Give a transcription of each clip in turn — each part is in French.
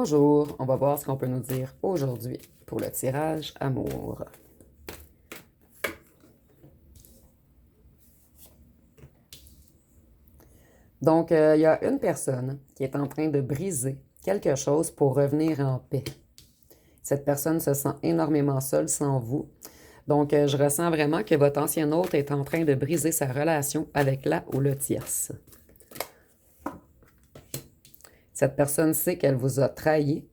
Bonjour, on va voir ce qu'on peut nous dire aujourd'hui pour le tirage amour. Donc, il y a une personne qui est en train de briser quelque chose pour revenir en paix. Cette personne se sent énormément seule sans vous. Donc, je ressens vraiment que votre ancien hôte est en train de briser sa relation avec la ou le tierce. Cette personne sait qu'elle vous a trahi.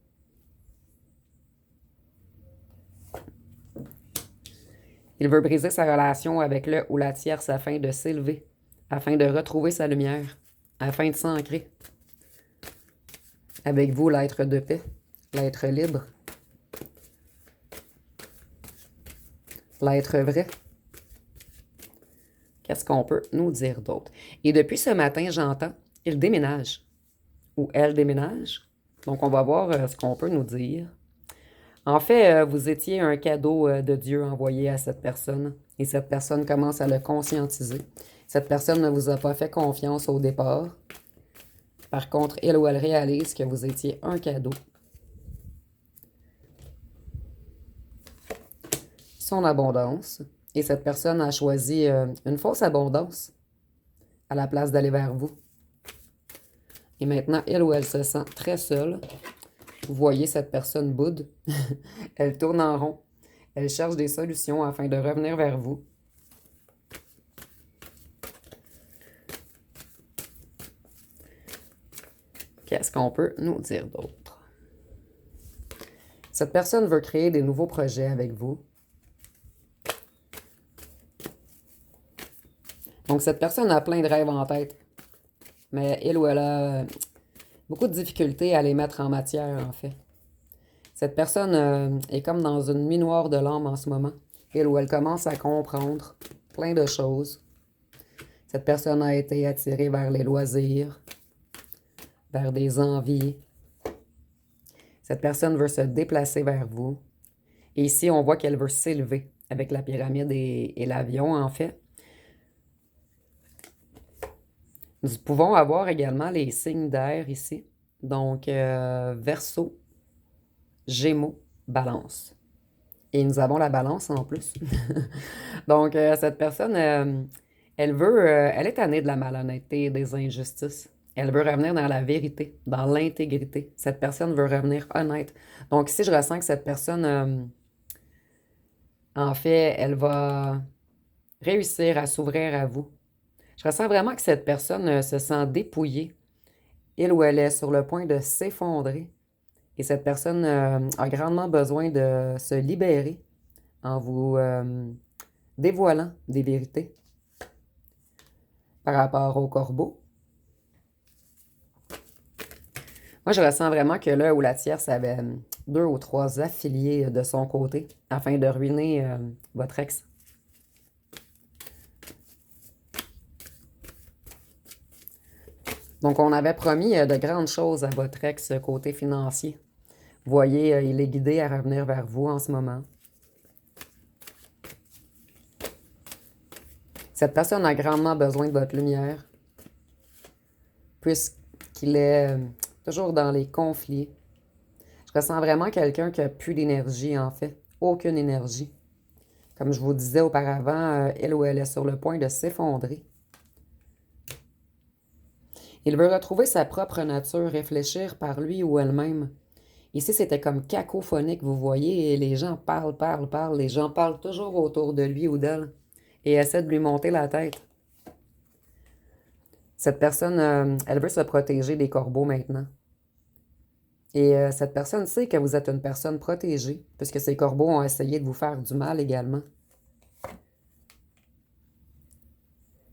Il veut briser sa relation avec le ou la tierce afin de s'élever, afin de retrouver sa lumière, afin de s'ancrer. Avec vous, l'être de paix, l'être libre, l'être vrai. Qu'est-ce qu'on peut nous dire d'autre? Et depuis ce matin, j'entends, il déménage ou elle déménage. Donc, on va voir ce qu'on peut nous dire. En fait, vous étiez un cadeau de Dieu envoyé à cette personne et cette personne commence à le conscientiser. Cette personne ne vous a pas fait confiance au départ. Par contre, elle ou elle réalise que vous étiez un cadeau. Son abondance. Et cette personne a choisi une fausse abondance à la place d'aller vers vous. Et maintenant, elle ou elle se sent très seule. Vous voyez cette personne boude. Elle tourne en rond. Elle cherche des solutions afin de revenir vers vous. Qu'est-ce qu'on peut nous dire d'autre? Cette personne veut créer des nouveaux projets avec vous. Donc, cette personne a plein de rêves en tête. Mais elle ou elle a beaucoup de difficultés à les mettre en matière, en fait. Cette personne est comme dans une nuit noire de l'âme en ce moment. Elle ou elle commence à comprendre plein de choses. Cette personne a été attirée vers les loisirs, vers des envies. Cette personne veut se déplacer vers vous. Et ici, on voit qu'elle veut s'élever avec la pyramide et l'avion, en fait. Nous pouvons avoir également les signes d'air ici. Donc, Verseau, Gémeaux, Balance. Et nous avons la Balance en plus. Donc, cette personne, elle est tannée de la malhonnêteté et des injustices. Elle veut revenir dans la vérité, dans l'intégrité. Cette personne veut revenir honnête. Donc, ici, je ressens que cette personne, en fait, elle va réussir à s'ouvrir à vous. Je ressens vraiment que cette personne se sent dépouillée. Il ou elle est sur le point de s'effondrer. Et cette personne a grandement besoin de se libérer en vous dévoilant des vérités par rapport au corbeau. Moi, je ressens vraiment que là où la tierce avait 2 ou 3 affiliés de son côté afin de ruiner votre ex. Donc, on avait promis de grandes choses à votre ex côté financier. Vous voyez, il est guidé à revenir vers vous en ce moment. Cette personne a grandement besoin de votre lumière, puisqu'il est toujours dans les conflits. Je ressens vraiment quelqu'un qui a plus d'énergie, en fait. Aucune énergie. Comme je vous disais auparavant, elle ou elle est sur le point de s'effondrer. Il veut retrouver sa propre nature, réfléchir par lui ou elle-même. Ici, c'était comme cacophonique, vous voyez, et les gens parlent, parlent, parlent. Les gens parlent toujours autour de lui ou d'elle et essaient de lui monter la tête. Cette personne, elle veut se protéger des corbeaux maintenant. Et cette personne sait que vous êtes une personne protégée, puisque ces corbeaux ont essayé de vous faire du mal également.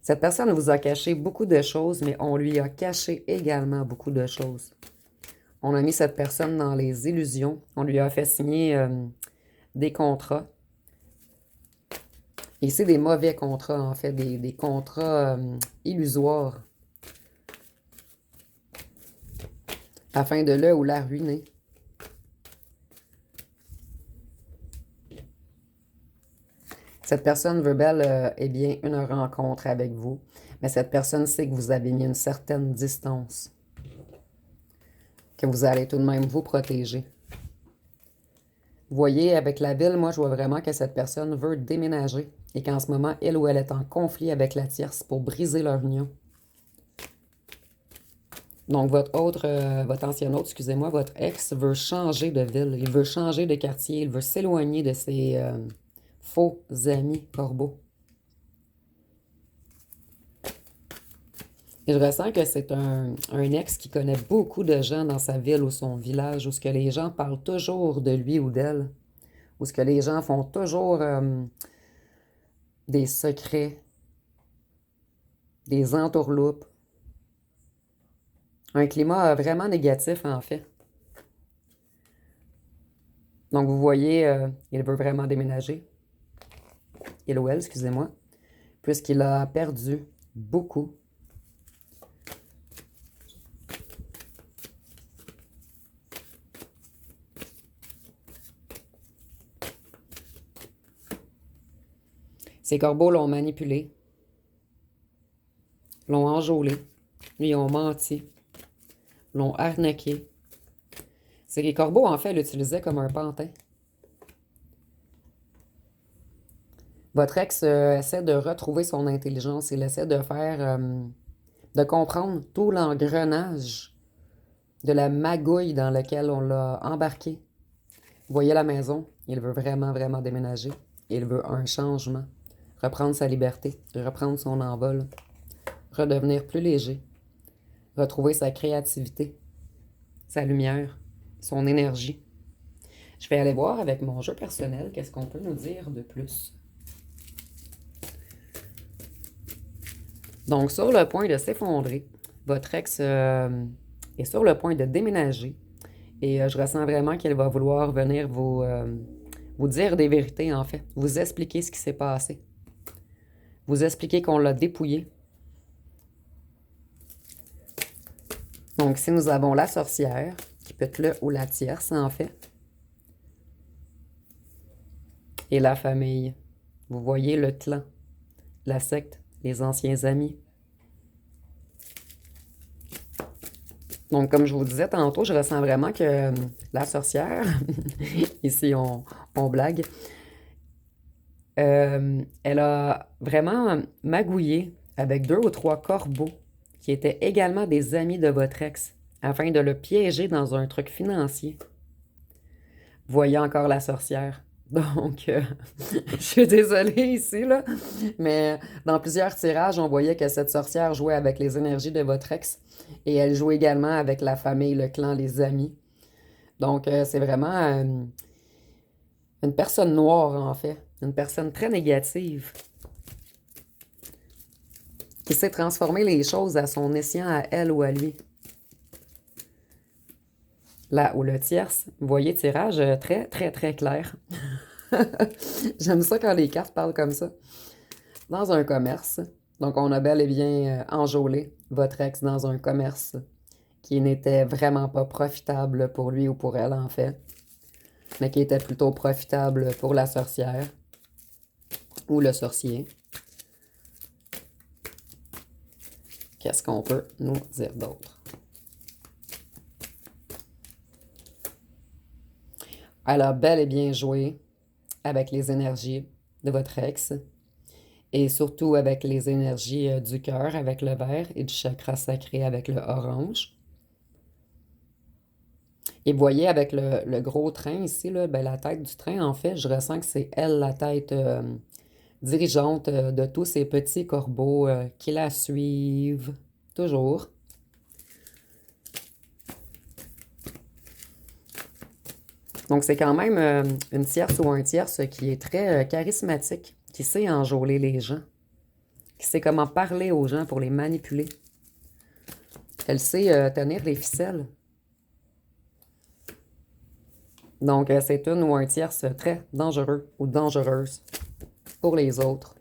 Cette personne vous a caché beaucoup de choses, mais on lui a caché également beaucoup de choses. On a mis cette personne dans les illusions. On lui a fait signer des contrats. Ici, des mauvais contrats, en fait, des contrats illusoires. Afin de le ou la ruiner. Cette personne veut bel et bien une rencontre avec vous, mais cette personne sait que vous avez mis une certaine distance. que vous allez tout de même vous protéger. Vous voyez, avec la ville, moi, je vois vraiment que cette personne veut déménager et qu'en ce moment, elle ou elle est en conflit avec la tierce pour briser leur union. Donc, votre ancien autre, excusez-moi, votre ex veut changer de ville, il veut changer de quartier, il veut s'éloigner de ses faux amis corbeaux. Et je ressens que c'est un ex qui connaît beaucoup de gens dans sa ville ou son village, où ce que les gens parlent toujours de lui ou d'elle, où ce que les gens font toujours des secrets, des entourloupes. Un climat vraiment négatif, en fait. Donc, vous voyez, il veut vraiment déménager. Il ou elle, excusez-moi, puisqu'il a perdu beaucoup. Ces corbeaux l'ont manipulé, l'ont enjôlé, lui ont menti, l'ont arnaqué. C'est les corbeaux, en fait, l'utilisaient comme un pantin. Votre ex essaie de retrouver son intelligence. Il essaie de de comprendre tout l'engrenage de la magouille dans laquelle on l'a embarqué. Vous voyez la maison, il veut vraiment, vraiment déménager. Il veut un changement, reprendre sa liberté, reprendre son envol, redevenir plus léger, retrouver sa créativité, sa lumière, son énergie. Je vais aller voir avec mon jeu personnel qu'est-ce qu'on peut nous dire de plus. Donc, sur le point de s'effondrer, votre ex est sur le point de déménager et je ressens vraiment qu'elle va vouloir venir vous dire des vérités, en fait, vous expliquer ce qui s'est passé, vous expliquer qu'on l'a dépouillé. Donc, si nous avons la sorcière, qui peut être le ou la tierce, en fait, et la famille, vous voyez le clan, la secte, les anciens amis. Donc, comme je vous disais tantôt, je ressens vraiment que la sorcière, ici on blague, elle a vraiment magouillé avec 2 ou 3 corbeaux qui étaient également des amis de votre ex, afin de le piéger dans un truc financier. Voyez encore la sorcière. Donc, je suis désolée ici, là, mais dans plusieurs tirages, on voyait que cette sorcière jouait avec les énergies de votre ex et elle joue également avec la famille, le clan, les amis. Donc, c'est vraiment une personne noire, en fait, une personne très négative qui sait transformer les choses à son escient, à elle ou à lui. Là où le tierce, vous voyez, tirage très, très, très clair. J'aime ça quand les cartes parlent comme ça. Dans un commerce. Donc, on a bel et bien enjôlé votre ex dans un commerce qui n'était vraiment pas profitable pour lui ou pour elle, en fait, mais qui était plutôt profitable pour la sorcière ou le sorcier. Qu'est-ce qu'on peut nous dire d'autre? Elle a bel et bien joué avec les énergies de votre ex et surtout avec les énergies du cœur avec le vert et du chakra sacré avec le orange. Et vous voyez avec le gros train ici, là, ben, la tête du train, en fait, je ressens que c'est elle la tête dirigeante de tous ces petits corbeaux qui la suivent toujours. Donc, c'est quand même une tierce ou un tierce qui est très charismatique, qui sait enjôler les gens, qui sait comment parler aux gens pour les manipuler. Elle sait tenir les ficelles. Donc, c'est une ou un tierce très dangereux ou dangereuse pour les autres.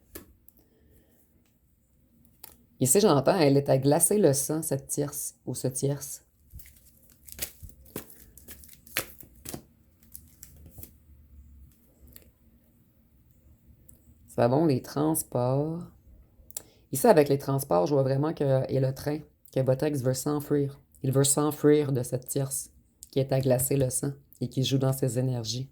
Ici, j'entends, elle est à glacer le sang, cette tierce ou ce tierce. Ça va, les transports. Ici, avec les transports, je vois vraiment que, et le train, que votre ex veut s'enfuir. Il veut s'enfuir de cette tierce. qui est à glacer le sang et qui joue dans ses énergies.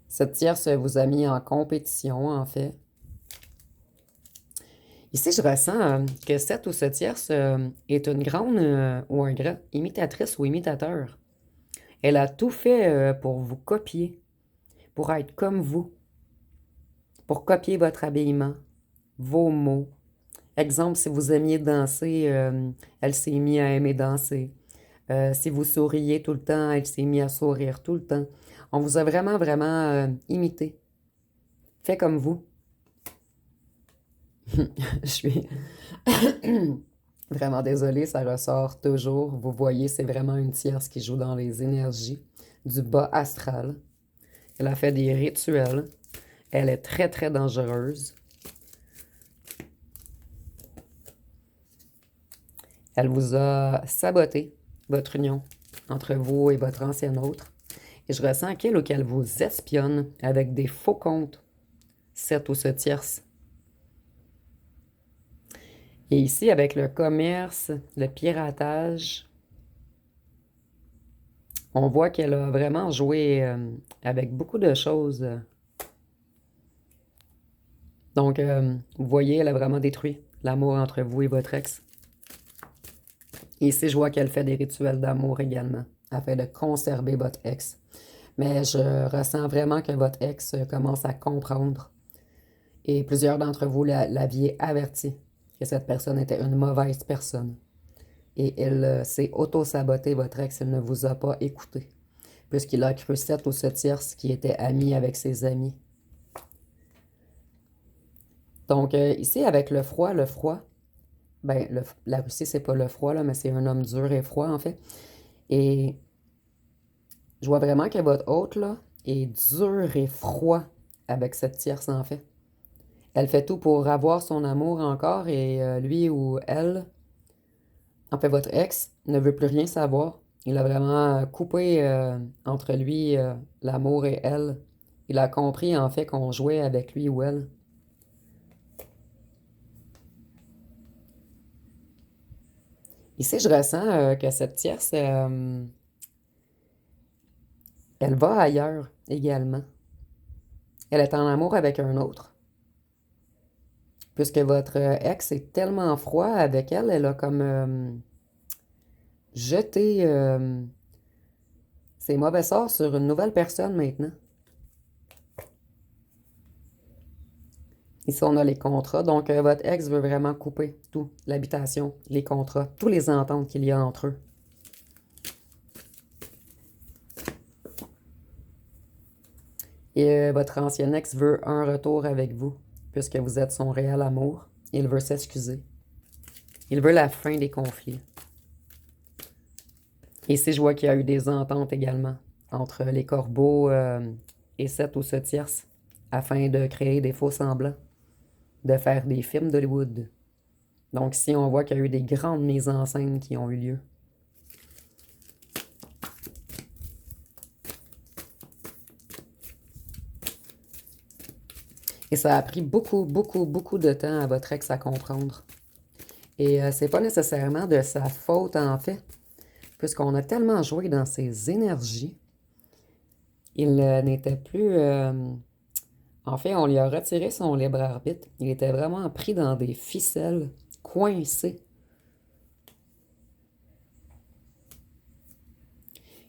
Cette tierce vous a mis en compétition, en fait. Ici, je ressens que cette ou ce tierce est une grande ou un grand imitatrice ou imitateur. Elle a tout fait pour vous copier, pour être comme vous, pour copier votre habillement, vos mots. Exemple, si vous aimiez danser, elle s'est mise à aimer danser. Si vous souriez tout le temps, elle s'est mise à sourire tout le temps. On vous a vraiment, vraiment imité. Fait comme vous. Je suis vraiment désolée, ça ressort toujours. Vous voyez, c'est vraiment une tierce qui joue dans les énergies du bas astral. Elle a fait des rituels. Elle est très, très dangereuse. Elle vous a saboté votre union entre vous et votre ancien autre. Et je ressens qu'elle ou qu'elle vous espionne avec des faux comptes, cette ou ce tierce. Et ici, avec le commerce, le piratage, on voit qu'elle a vraiment joué avec beaucoup de choses. Donc, vous voyez, elle a vraiment détruit l'amour entre vous et votre ex. Et ici, je vois qu'elle fait des rituels d'amour également, afin de conserver votre ex. Mais je ressens vraiment que votre ex commence à comprendre. Et plusieurs d'entre vous l'aviez averti que cette personne était une mauvaise personne. Et il s'est auto-saboté, votre ex, il ne vous a pas écouté, puisqu'il a cru cette ou ce tierce qui était ami avec ses amis. Donc, ici, avec le froid, ben, la Russie, c'est pas le froid, là, mais c'est un homme dur et froid, en fait. Et je vois vraiment que votre hôte, là, est dur et froid avec cette tierce, en fait. Elle fait tout pour avoir son amour encore et lui ou elle, en fait, votre ex ne veut plus rien savoir. Il a vraiment coupé entre lui, l'amour et elle. Il a compris, en fait, qu'on jouait avec lui ou elle. Ici, je ressens que cette tierce, elle va ailleurs également. Elle est en amour avec un autre. Puisque votre ex est tellement froid avec elle, elle a comme jeté ses mauvais sorts sur une nouvelle personne maintenant. Ici, on a les contrats. Donc, votre ex veut vraiment couper tout, l'habitation, les contrats, tous les ententes qu'il y a entre eux. Et votre ancien ex veut un retour avec vous, puisque vous êtes son réel amour. Il veut s'excuser. Il veut la fin des conflits. Et ici, je vois qu'il y a eu des ententes également entre les corbeaux et cette ou ce tierce, afin de créer des faux semblants, de faire des films d'Hollywood. Donc ici, on voit qu'il y a eu des grandes mises en scène qui ont eu lieu. Et ça a pris beaucoup, beaucoup, beaucoup de temps à votre ex à comprendre. Et c'est pas nécessairement de sa faute, en fait, puisqu'on a tellement joué dans ses énergies, il n'était plus... en fait, on lui a retiré son libre arbitre. Il était vraiment pris dans des ficelles, coincé.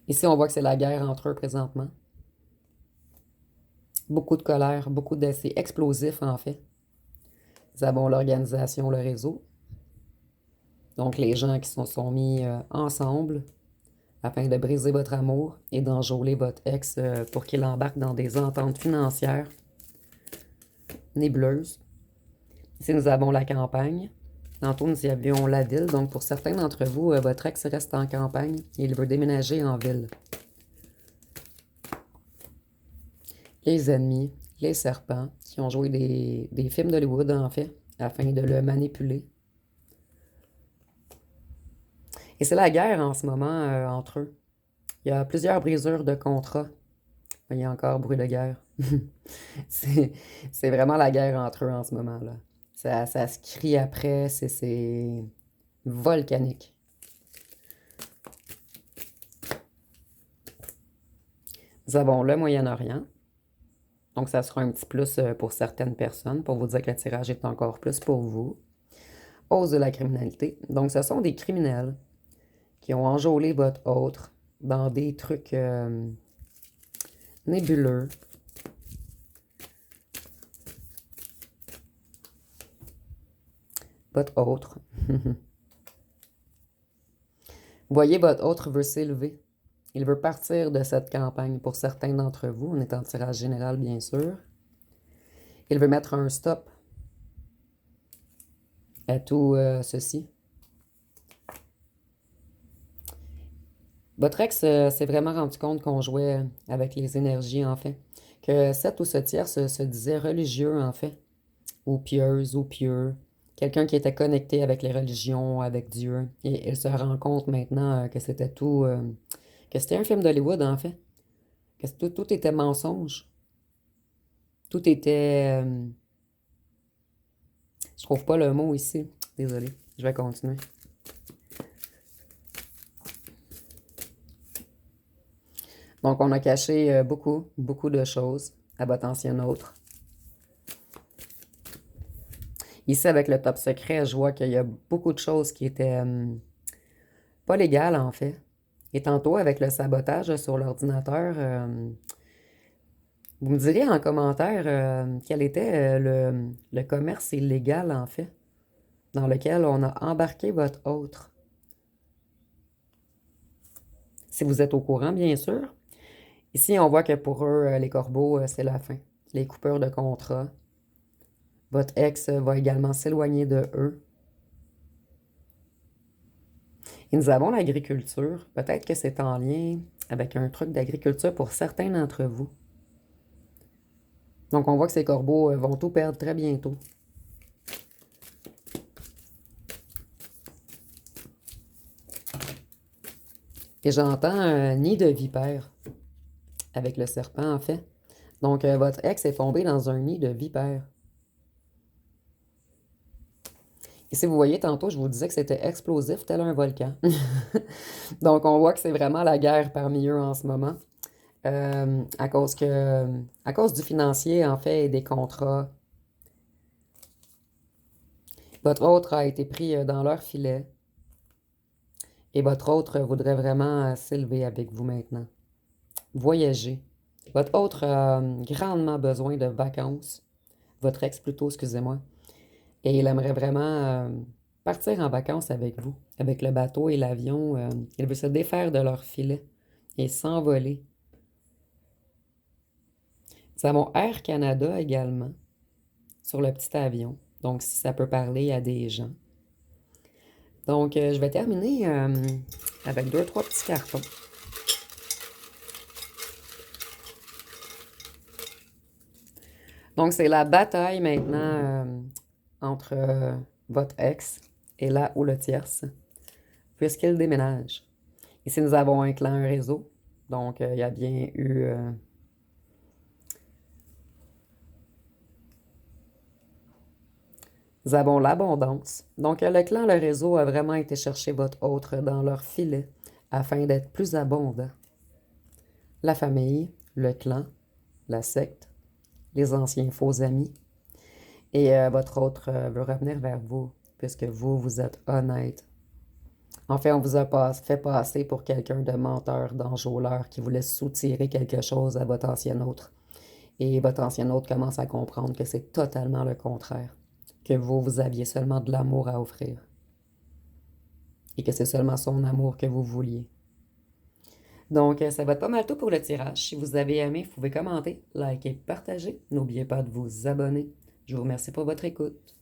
Ici, on voit que c'est la guerre entre eux présentement. Beaucoup de colère, beaucoup de... C'est explosif, en fait. Nous avons l'organisation, le réseau. Donc, les gens qui se sont mis ensemble afin de briser votre amour et d'enjôler votre ex pour qu'il embarque dans des ententes financières nébuleuses. Ici, nous avons la campagne. Tantôt, nous y avions la ville. Donc, pour certains d'entre vous, votre ex reste en campagne et il veut déménager en ville. Les ennemis, les serpents, qui ont joué des films d'Hollywood, en fait, afin de le manipuler. Et c'est la guerre en ce moment entre eux. Il y a plusieurs brisures de contrats. Il y a encore bruit de guerre. C'est, c'est vraiment la guerre entre eux en ce moment, là. Ça se crie après, c'est volcanique. Nous avons le Moyen-Orient. Donc, ça sera un petit plus pour certaines personnes, pour vous dire que le tirage est encore plus pour vous. Hausse de la criminalité. Donc, ce sont des criminels qui ont enjôlé votre autre dans des trucs nébuleux. Votre autre. Voyez, votre autre veut s'élever. Il veut partir de cette campagne pour certains d'entre vous. On est en tirage général, bien sûr. Il veut mettre un stop à tout ceci. Votre ex s'est vraiment rendu compte qu'on jouait avec les énergies, en fait. Que cette ou ce tiers se disait religieux, en fait. Ou pieuse, ou pieux. Quelqu'un qui était connecté avec les religions, avec Dieu. Et il se rend compte maintenant que c'était tout... que c'était un film d'Hollywood, en fait. Que tout était mensonge. Tout était... je trouve pas le mot ici. Désolée, je vais continuer. Donc, on a caché beaucoup de choses à votre ancien autre. Ici, avec le top secret, je vois qu'il y a beaucoup de choses qui étaient pas légales, en fait. Et tantôt, avec le sabotage sur l'ordinateur, vous me direz en commentaire quel était le commerce illégal, en fait, dans lequel on a embarqué votre autre. Si vous êtes au courant, bien sûr. Ici, on voit que pour eux, les corbeaux, c'est la fin. Les coupeurs de contrat. Votre ex va également s'éloigner de eux. Et nous avons l'agriculture. Peut-être que c'est en lien avec un truc d'agriculture pour certains d'entre vous. Donc, on voit que ces corbeaux vont tout perdre très bientôt. Et j'entends un nid de vipère avec le serpent, en fait. Donc, votre ex est tombé dans un nid de vipère. Et si vous voyez, tantôt, je vous disais que c'était explosif tel un volcan. Donc, on voit que c'est vraiment la guerre parmi eux en ce moment. À cause du financier, en fait, et des contrats. Votre autre a été pris dans leur filet. Et votre autre voudrait vraiment s'élever avec vous maintenant. Voyager. Votre autre a grandement besoin de vacances. Votre ex plutôt, excusez-moi. Et il aimerait vraiment partir en vacances avec vous. Avec le bateau et l'avion. Il veut se défaire de leur filet et s'envoler. Nous avons Air Canada également sur le petit avion. Donc, si ça peut parler à des gens. Donc, je vais terminer avec deux, trois petits cartons. Donc, c'est la bataille maintenant entre votre ex et la ou le tierce, puisqu'il déménage. Ici, nous avons un clan, un réseau. Donc, il y a bien eu... nous avons l'abondance. Donc, le clan, le réseau a vraiment été chercher votre autre dans leur filet afin d'être plus abondant. La famille, le clan, la secte, les anciens faux amis. Et votre autre veut revenir vers vous, puisque vous, vous êtes honnête. En fait, on vous a fait passer pour quelqu'un de menteur, d'enjôleur, qui voulait soutirer quelque chose à votre ancien autre. Et votre ancien autre commence à comprendre que c'est totalement le contraire. Que vous, vous aviez seulement de l'amour à offrir. Et que c'est seulement son amour que vous vouliez. Donc, ça va être pas mal tout pour le tirage. Si vous avez aimé, vous pouvez commenter, liker, partager. N'oubliez pas de vous abonner. Je vous remercie pour votre écoute.